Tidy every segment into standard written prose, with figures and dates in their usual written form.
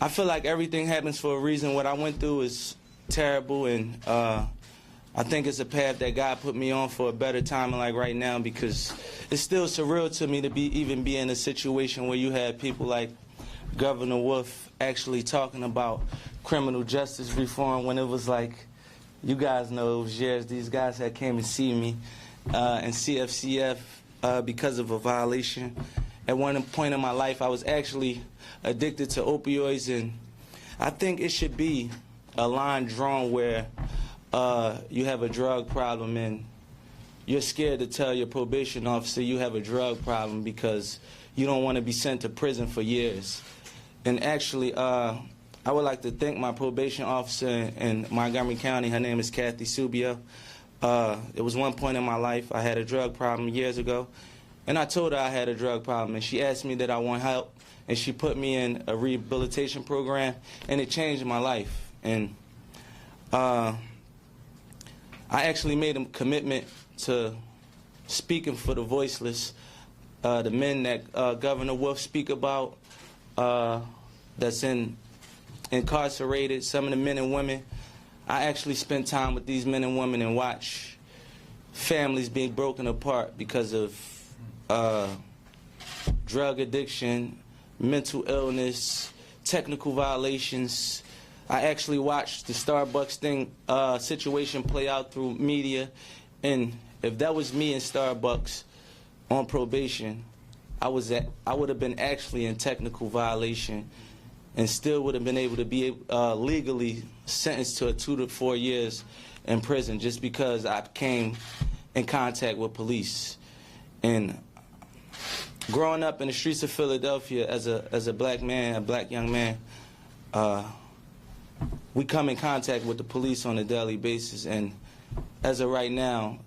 I feel like everything happens for a reason. What I went through is terrible, and I think it's a path that God put me on for a better time like right now, because it's still surreal to me to even be in a situation where you had people like Governor Wolf actually talking about criminal justice reform, when it was like, you guys know, it was years these guys had came and see me in CFCF because of a violation. At one point in my life, I was actually addicted to opioids, and I think it should be a line drawn where you have a drug problem and you're scared to tell your probation officer you have a drug problem because you don't want to be sent to prison for years. And actually, I would like to thank my probation officer in Montgomery County. Her name is Kathy Subio. It was one point in my life I had a drug problem years ago, and I told her I had a drug problem, and she asked me that I want help, and she put me in a rehabilitation program, and it changed my life. And I actually made a commitment to speaking for the voiceless, the men that Governor Wolf speak about, that's incarcerated, some of the men and women. I actually spent time with these men and women and watch families being broken apart because of drug addiction, mental illness, technical violations. I actually watched the Starbucks situation play out through media, and if that was me in Starbucks on probation, I would have been actually in technical violation and still would have been able to be legally sentenced to 2 to 4 years in prison just because I came in contact with police. And growing up in the streets of Philadelphia as a black man, a black young man, we come in contact with the police on a daily basis. And as of right now,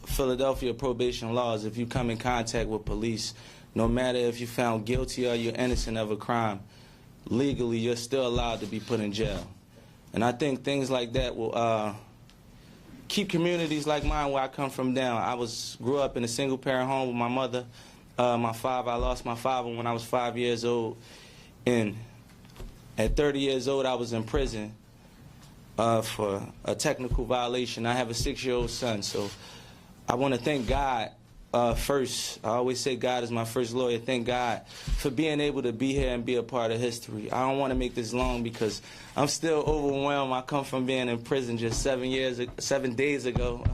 Philadelphia probation laws, if you come in contact with police, no matter if you're found guilty or you're innocent of a crime, legally you're still allowed to be put in jail. And I think things like that will keep communities like mine, where I come from, down. I grew up in a single-parent home with my mother. I lost my father when I was 5 years old, and at 30 years old, I was in prison for a technical violation. I have a 6-year-old son, so I want to thank God first. I always say God is my first lawyer. Thank God for being able to be here and be a part of history. I don't want to make this long because I'm still overwhelmed. I come from being in prison just 7 days ago,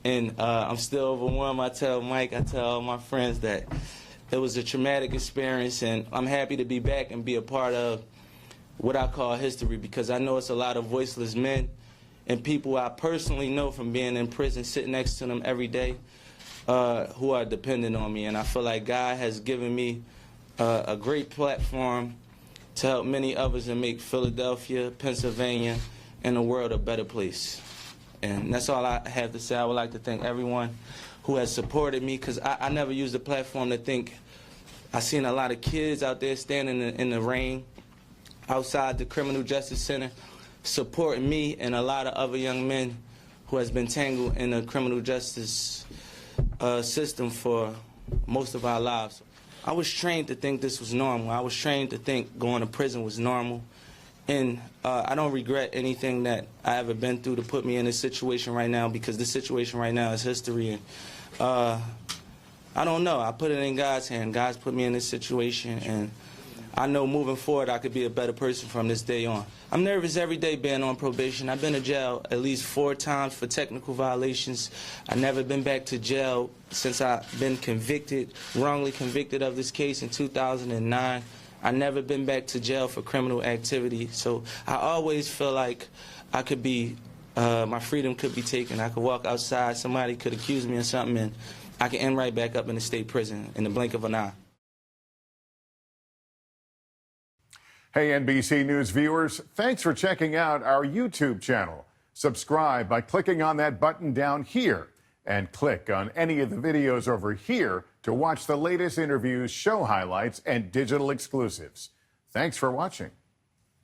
and I'm still overwhelmed. I tell Mike, I tell all my friends that it was a traumatic experience, and I'm happy to be back and be a part of what I call history, because I know it's a lot of voiceless men and people I personally know from being in prison, sitting next to them every day, who are dependent on me. And I feel like God has given me a great platform to help many others and make Philadelphia, Pennsylvania, and the world a better place. And that's all I have to say. I would like to thank everyone who has supported me, because I never used the platform to think. I seen a lot of kids out there standing in the rain outside the Criminal Justice Center supporting me and a lot of other young men who has been tangled in the criminal justice system for most of our lives. I was trained to think this was normal. I was trained to think going to prison was normal. And I don't regret anything that I ever been through to put me in this situation right now, because this situation right now is history. And I don't know. I put it in God's hand. God's put me in this situation, and I know moving forward I could be a better person from this day on. I'm nervous every day being on probation. I've been to jail at least 4 times for technical violations. I've never been back to jail since I've been convicted, wrongly convicted of this case in 2009. I've never been back to jail for criminal activity. So I always feel like I could be, my freedom could be taken. I could walk outside, somebody could accuse me of something, and I can end right back up in the state prison in the blink of an eye. Hey, NBC News viewers, thanks for checking out our YouTube channel. Subscribe by clicking on that button down here, and click on any of the videos over here to watch the latest interviews, show highlights, and digital exclusives. Thanks for watching.